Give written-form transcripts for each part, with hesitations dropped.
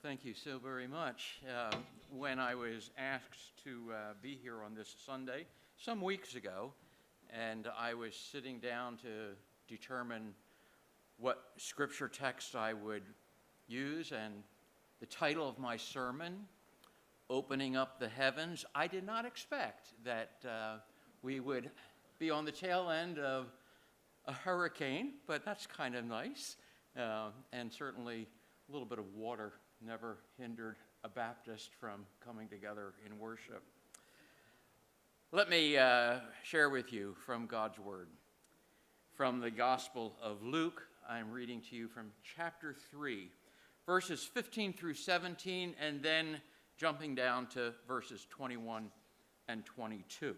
Thank you so very much. When I was asked to be here on this Sunday some weeks ago, and I was sitting down to determine what scripture text I would use and the title of my sermon, Opening Up the Heavens, I did not expect that we would be on the tail end of a hurricane, but that's kind of nice, and certainly a little bit of water never hindered a Baptist from coming together in worship. Let me share with you from God's Word. From the Gospel of Luke, I'm reading to you from chapter 3, verses 15 through 17, and then jumping down to verses 21 and 22.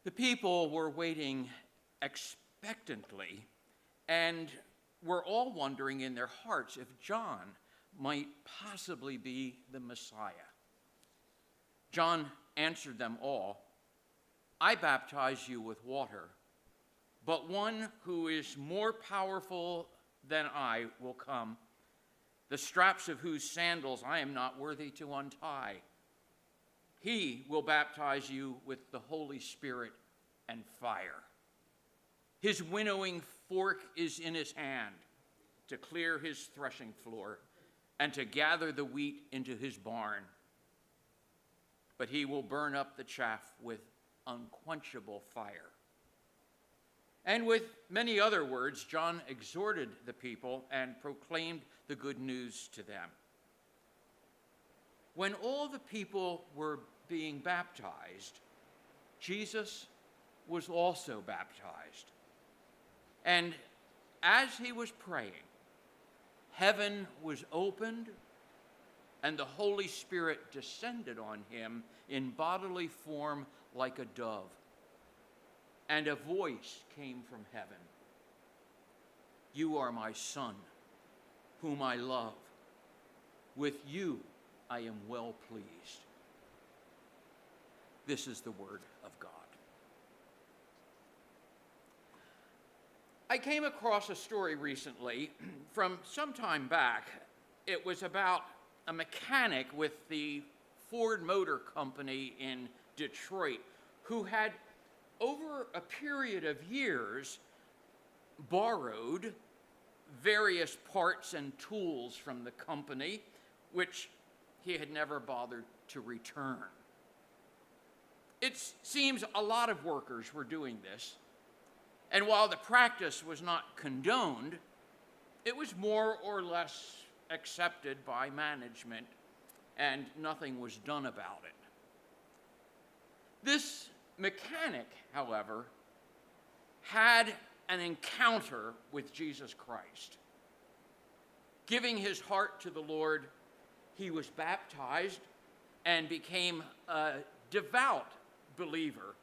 The people were waiting expectantly and were all wondering in their hearts if John might possibly be the Messiah. John answered them all, "I baptize you with water, but one who is more powerful than I will come, the straps of whose sandals I am not worthy to untie. He will baptize you with the Holy Spirit and fire. His winnowing fork is in his hand to clear his threshing floor and to gather the wheat into his barn. But he will burn up the chaff with unquenchable fire." And with many other words, John exhorted the people and proclaimed the good news to them. When all the people were being baptized, Jesus was also baptized. And as he was praying, heaven was opened, and the Holy Spirit descended on him in bodily form like a dove. And a voice came from heaven, "You are my Son, whom I love. With you I am well pleased." This is the word of God. I came across a story recently from some time back. It was about a mechanic with the Ford Motor Company in Detroit who had, over a period of years, borrowed various parts and tools from the company, which he had never bothered to return. It seems a lot of workers were doing this. And while the practice was not condoned, it was more or less accepted by management, and nothing was done about it. This mechanic, however, had an encounter with Jesus Christ. Giving his heart to the Lord, he was baptized and became a devout believer.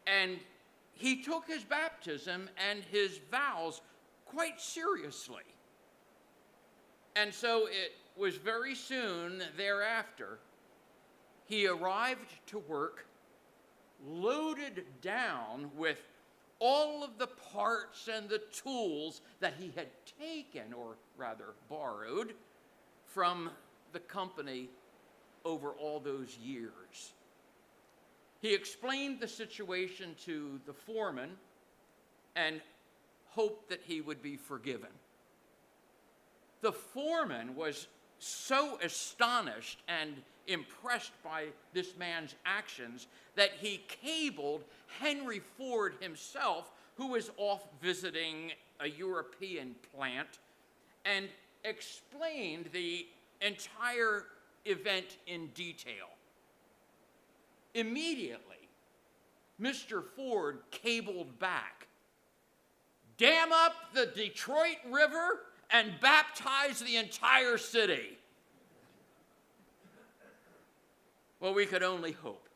And he took his baptism and his vows quite seriously. And so it was very soon thereafter he arrived to work loaded down with all of the parts and the tools that he had taken, or rather borrowed, from the company over all those years. He explained the situation to the foreman and hoped that he would be forgiven. The foreman was so astonished and impressed by this man's actions that he cabled Henry Ford himself, who was off visiting a European plant, and explained the entire event in detail. Immediately, Mr. Ford cabled back, "Dam up the Detroit River and baptize the entire city." Well, we could only hope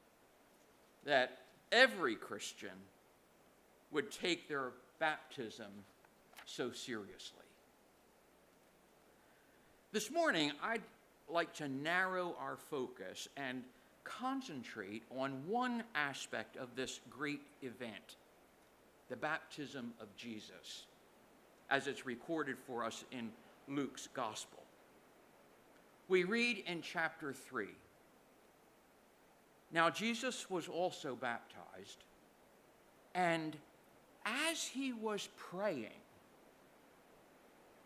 that every Christian would take their baptism so seriously. This morning, I'd like to narrow our focus and concentrate on one aspect of this great event, the baptism of Jesus, as it's recorded for us in Luke's gospel. We read in chapter 3, "Now Jesus was also baptized, and as he was praying,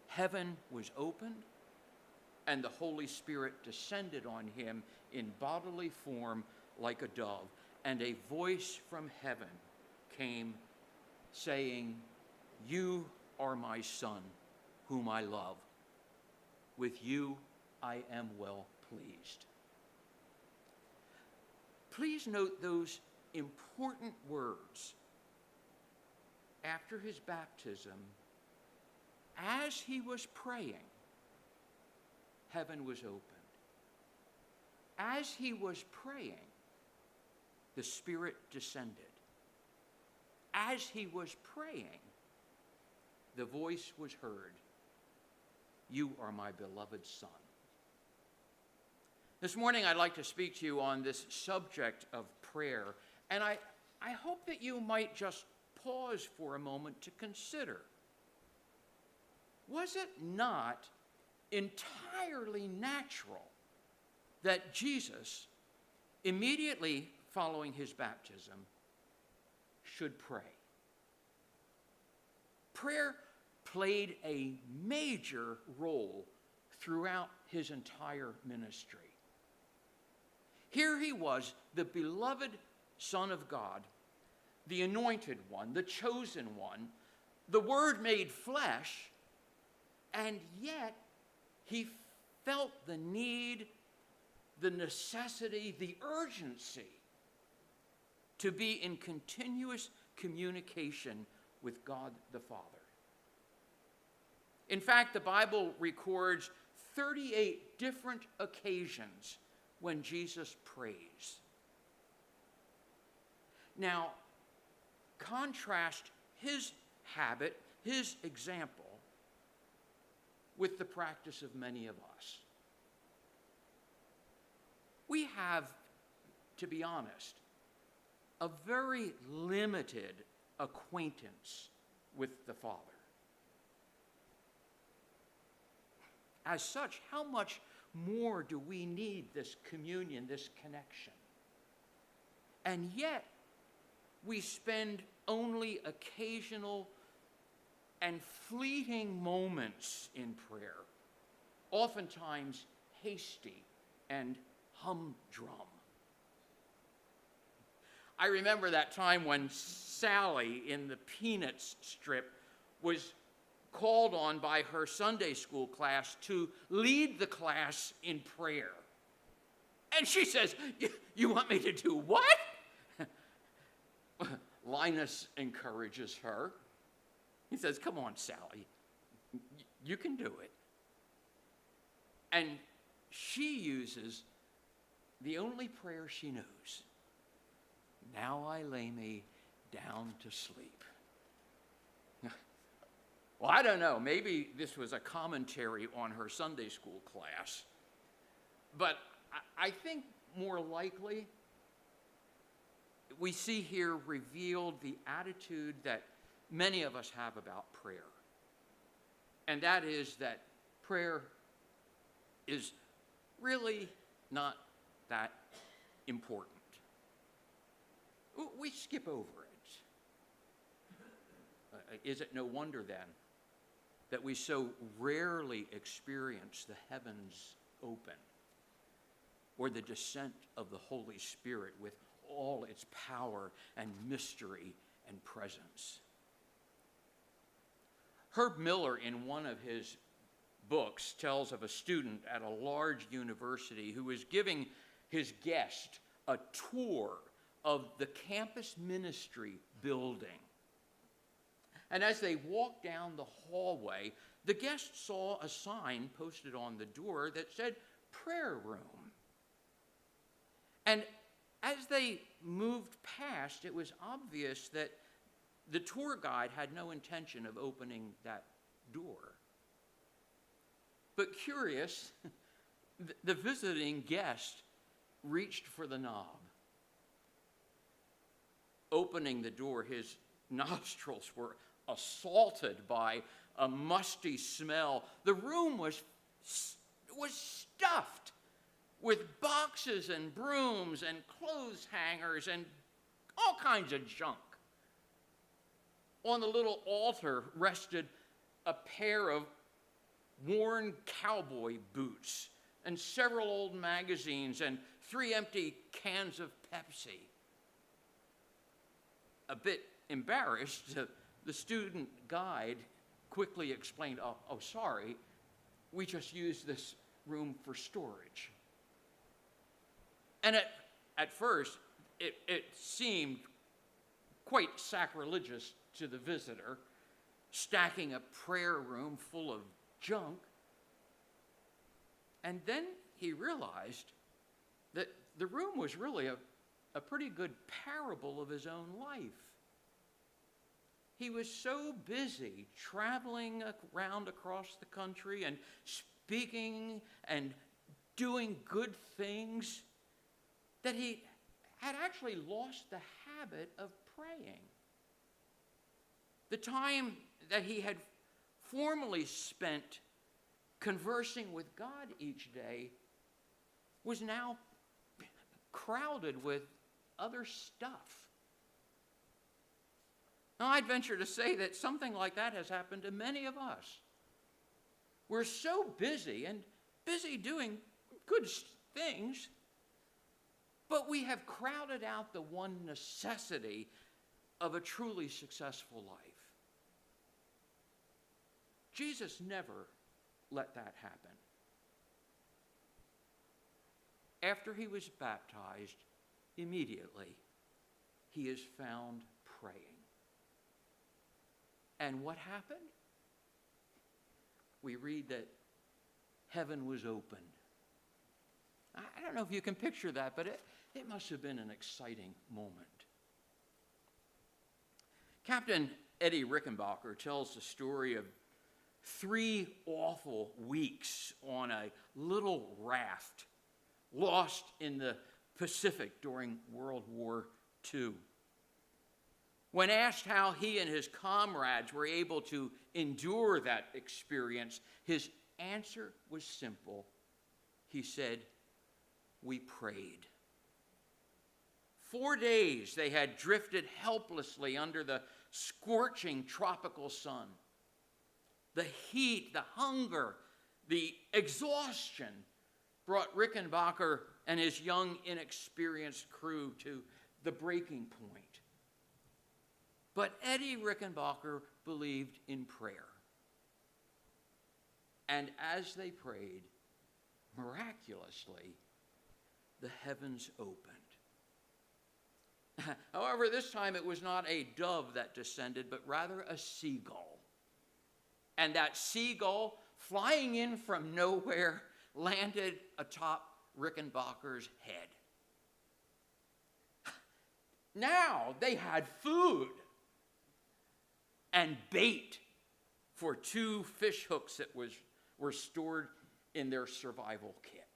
heaven was opened, and the Holy Spirit descended on him in bodily form like a dove, and a voice from heaven came, saying, 'You are my Son, whom I love. With you I am well pleased.'" Please note those important words. After his baptism, as he was praying, heaven was opened. As he was praying, the Spirit descended. As he was praying, the voice was heard, "You are my beloved Son." This morning, I'd like to speak to you on this subject of prayer, and I hope that you might just pause for a moment to consider, was it not entirely natural that Jesus, immediately following his baptism, should pray? Prayer played a major role throughout his entire ministry. Here he was, the beloved Son of God, the anointed one, the chosen one, the Word made flesh, and yet he felt the need, the necessity, the urgency to be in continuous communication with God the Father. In fact, the Bible records 38 different occasions when Jesus prays. Now, contrast his habit, his example, with the practice of many of us. We have, to be honest, a very limited acquaintance with the Father. As such, how much more do we need this communion, this connection? And yet, we spend only occasional and fleeting moments in prayer, oftentimes hasty and humdrum. I remember that time when Sally in the Peanuts strip was called on by her Sunday school class to lead the class in prayer. And she says, "You want me to do what?" Linus encourages her. He says, "Come on, Sally, you can do it." And she uses the only prayer she knows. "Now I lay me down to sleep." Well, I don't know, maybe this was a commentary on her Sunday school class, but I think more likely we see here revealed the attitude that many of us have about prayer, and that is that prayer is really not that important. We skip over it. Is it no wonder then that we so rarely experience the heavens open, or the descent of the Holy Spirit with all its power and mystery and presence? Herb Miller, in one of his books, tells of a student at a large university who was giving his guest a tour of the campus ministry building. And as they walked down the hallway, the guest saw a sign posted on the door that said, "Prayer Room." And as they moved past, it was obvious that the tour guide had no intention of opening that door. But curious, the visiting guest reached for the knob. Opening the door, his nostrils were assaulted by a musty smell. The room was stuffed with boxes and brooms and clothes hangers and all kinds of junk. On the little altar rested a pair of worn cowboy boots and several old magazines and 3 empty cans of Pepsi. A bit embarrassed, the student guide quickly explained, oh, sorry, we just use this room for storage. And at first, it seemed quite sacrilegious to the visitor, stacking a prayer room full of junk. And then he realized that the room was really a pretty good parable of his own life. He was so busy traveling around across the country and speaking and doing good things that he had actually lost the habit of praying. The time that he had formerly spent conversing with God each day was now crowded with other stuff. Now, I'd venture to say that something like that has happened to many of us. We're so busy doing good things, but we have crowded out the one necessity of a truly successful life. Jesus never let that happen. After he was baptized, immediately he is found praying. And what happened? We read that heaven was opened. I don't know if you can picture that, but it must have been an exciting moment. Captain Eddie Rickenbacker tells the story of 3 awful weeks on a little raft lost in the Pacific during World War II. When asked how he and his comrades were able to endure that experience, his answer was simple. He said, "We prayed." 4 days they had drifted helplessly under the scorching tropical sun. The heat, the hunger, the exhaustion brought Rickenbacker and his young, inexperienced crew to the breaking point. But Eddie Rickenbacker believed in prayer. And as they prayed, miraculously, the heavens opened. However, this time it was not a dove that descended, but rather a seagull. And that seagull, flying in from nowhere, landed atop Rickenbacker's head. Now they had food and bait for 2 fish hooks that were stored in their survival kit.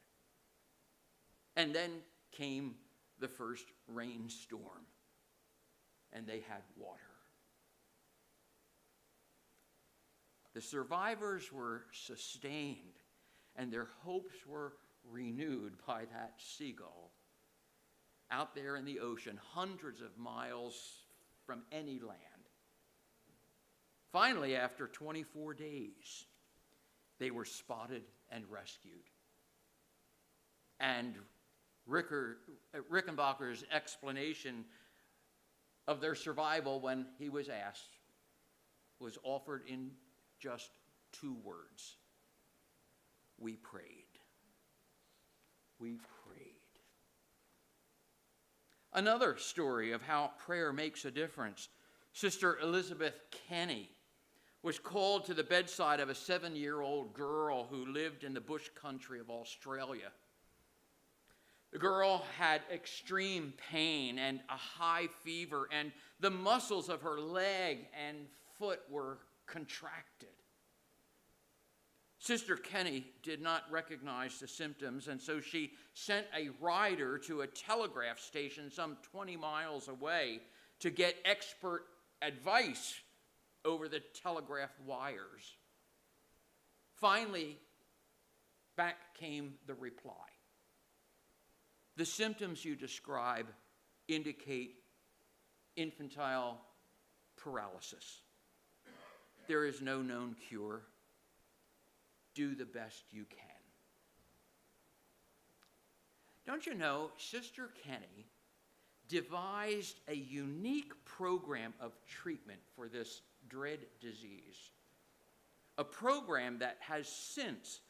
And then came the first rainstorm, and they had water. The survivors were sustained, and their hopes were renewed by that seagull out there in the ocean, hundreds of miles from any land. Finally, after 24 days, they were spotted and rescued. And Rickenbacker's explanation of their survival when he was asked was offered in just 2 words. We prayed. We prayed. Another story of how prayer makes a difference. Sister Elizabeth Kenny was called to the bedside of a 7-year-old girl who lived in the bush country of Australia. The girl had extreme pain and a high fever, and the muscles of her leg and foot were contracted. Sister Kenny did not recognize the symptoms, and so she sent a rider to a telegraph station some 20 miles away to get expert advice over the telegraph wires. Finally, back came the reply. The symptoms you describe indicate infantile paralysis. There is no known cure. Do the best you can. Don't you know, Sister Kenny devised a unique program of treatment for this dread disease, a program that has since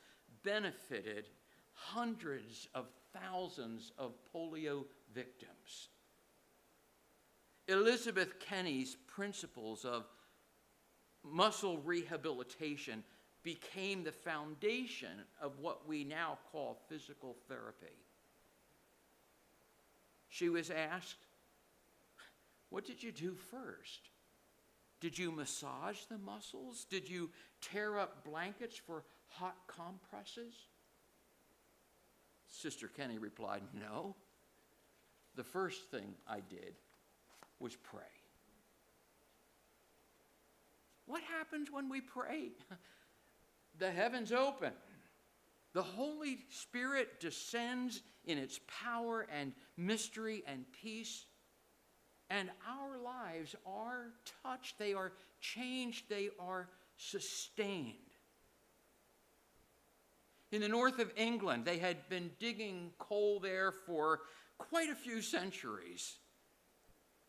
benefited hundreds of thousands of polio victims. Elizabeth Kenny's principles of muscle rehabilitation became the foundation of what we now call physical therapy. She was asked, "What did you do first? Did you massage the muscles? Did you tear up blankets for hot compresses?" Sister Kenny replied, "No. The first thing I did was pray." What happens when we pray? The heavens open. The Holy Spirit descends in its power and mystery and peace, and our lives are touched, they are changed, they are sustained. In the north of England, they had been digging coal there for quite a few centuries.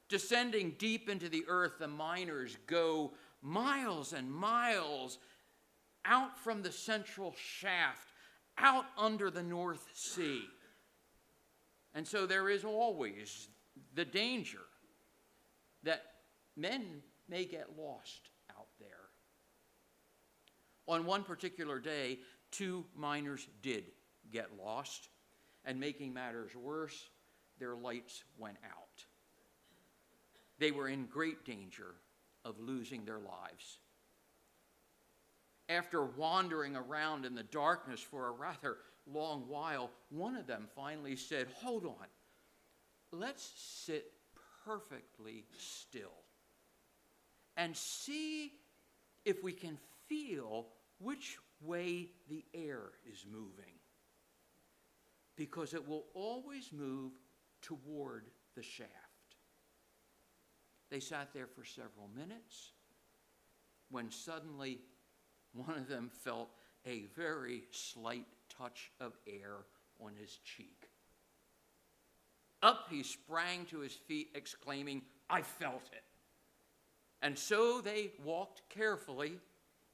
Descending deep into the earth, the miners go miles and miles out from the central shaft, out under the North Sea. And so there is always the danger that men may get lost out there. On one particular day, 2 miners did get lost, and making matters worse, their lights went out. They were in great danger of losing their lives. After wandering around in the darkness for a rather long while, one of them finally said, "Hold on, let's sit perfectly still and see if we can feel which way the air is moving, because it will always move toward the shaft." They sat there for several minutes when suddenly one of them felt a very slight touch of air on his cheek. Up he sprang to his feet, exclaiming, "I felt it." And so they walked carefully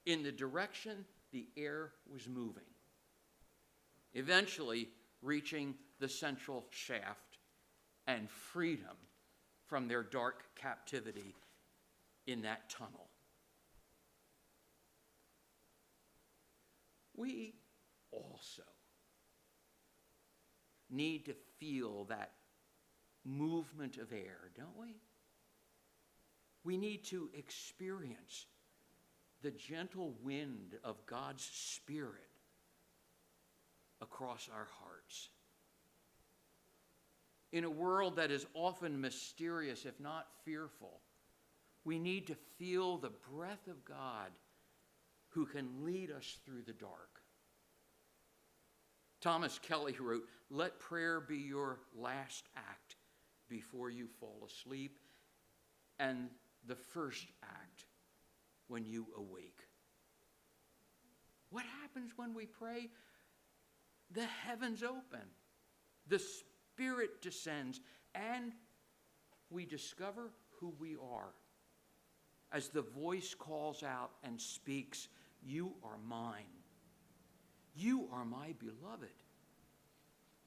in the direction the air was moving, eventually reaching the central shaft and freedom from their dark captivity in that tunnel. We also need to feel that movement of air, don't we? We need to experience the gentle wind of God's Spirit across our hearts. In a world that is often mysterious, if not fearful, we need to feel the breath of God who can lead us through the dark. Thomas Kelly wrote, "Let prayer be your last act before you fall asleep, and the first act when you awake." What happens when we pray? The heavens open, the Spirit descends, and we discover who we are as the voice calls out and speaks, "You are mine. You are my beloved.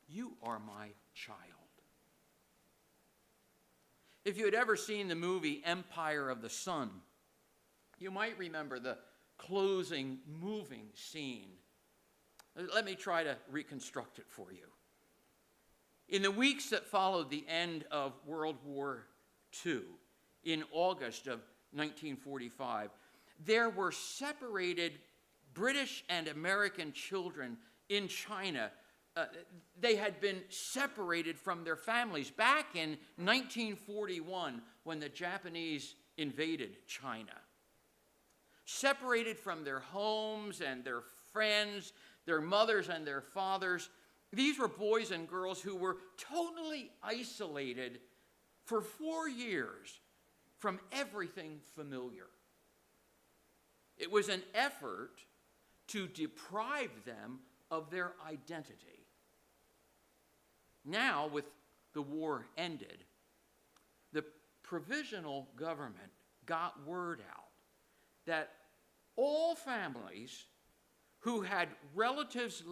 You are my child." If you had ever seen the movie Empire of the Sun, you might remember the closing, moving scene. Let me try to reconstruct it for you. In the weeks that followed the end of World War II, in August of 1945, there were separated British and American children in China. They had been separated from their families back in 1941 when the Japanese invaded China. separated from their homes and their friends, their mothers and their fathers. These were boys and girls who were totally isolated for 4 years from everything familiar. It was an effort to deprive them of their identity. Now, with the war ended, the provisional government got word out that all families who had relatives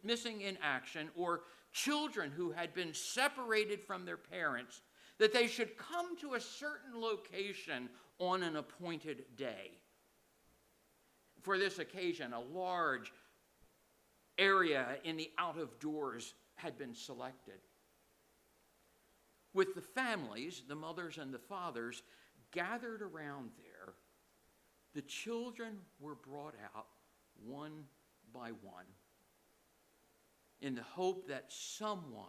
missing in action or children who had been separated from their parents, that they should come to a certain location on an appointed day. For this occasion, a large area in the out of doors had been selected. With the families, the mothers and the fathers, gathered around there, the children were brought out one by one in the hope that someone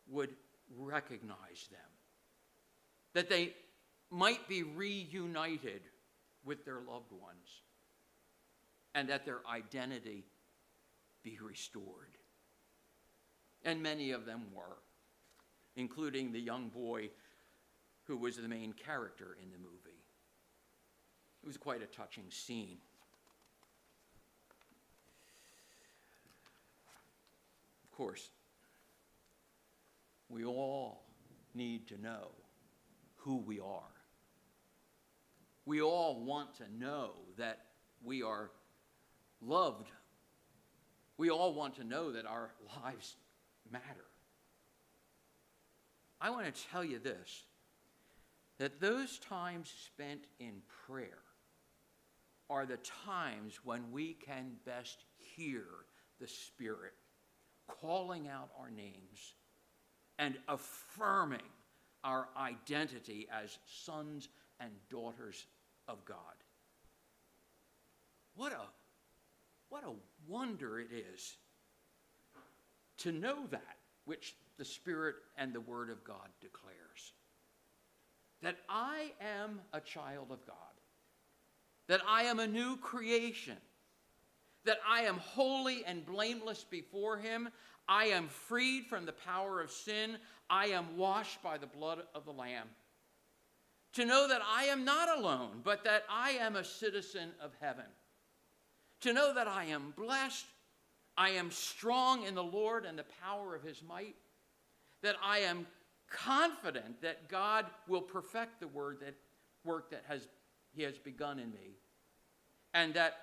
would recognize them, that they might be reunited with their loved ones, and that their identity be restored. And many of them were, including the young boy who was the main character in the movie. It was quite a touching scene. Of course, we all need to know who we are. We all want to know that we are loved. We all want to know that our lives matter. I want to tell you this, that those times spent in prayer are the times when we can best hear the Spirit calling out our names and affirming our identity as sons and daughters of God. What a wonder it is to know that which the Spirit and the Word of God declares. That I am a child of God. That I am a new creation. That I am holy and blameless before Him. I am freed from the power of sin. I am washed by the blood of the Lamb. To know that I am not alone, but that I am a citizen of heaven. To know that I am blessed, I am strong in the Lord and the power of His might, that I am confident that God will perfect the work that He has begun in me, and that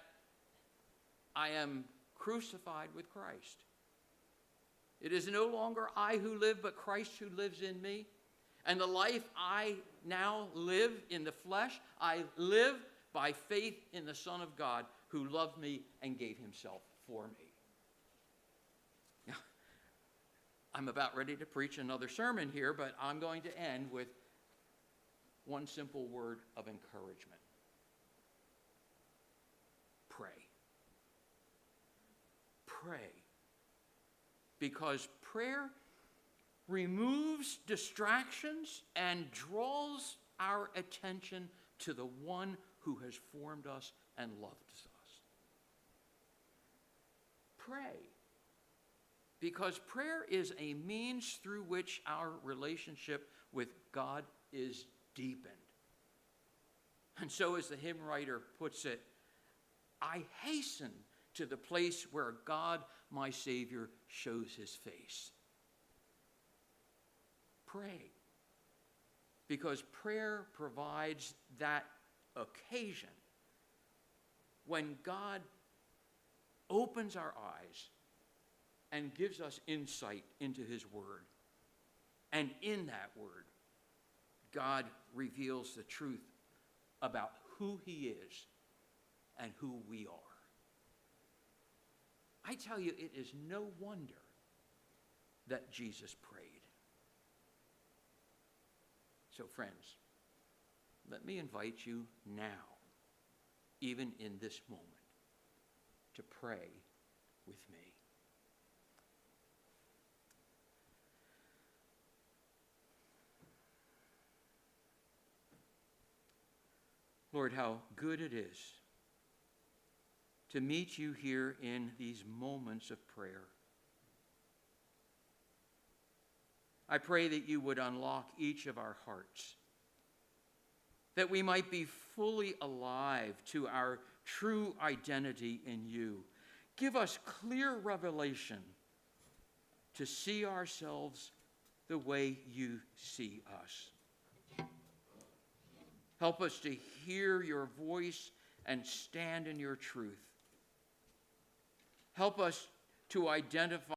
I am crucified with Christ. It is no longer I who live, but Christ who lives in me. And the life I now live in the flesh, I live by faith in the Son of God who loved me and gave Himself for me. Now, I'm about ready to preach another sermon here, but I'm going to end with one simple word of encouragement. Pray. Pray. Because prayer removes distractions and draws our attention to the one who has formed us and loved us. Pray. Because prayer is a means through which our relationship with God is deepened. And so, as the hymn writer puts it, I hasten to the place where God, my Savior, shows His face. Pray. Because prayer provides that occasion when God opens our eyes and gives us insight into His Word. And in that Word, God reveals the truth about who He is and who we are. I tell you, it is no wonder that Jesus prayed. So, friends, let me invite you now, even in this moment, to pray with me. Lord, how good it is to meet you here in these moments of prayer. I pray that you would unlock each of our hearts, that we might be fully alive to our true identity in you. Give us clear revelation to see ourselves the way you see us. Help us to hear your voice and stand in your truth. Help us to identify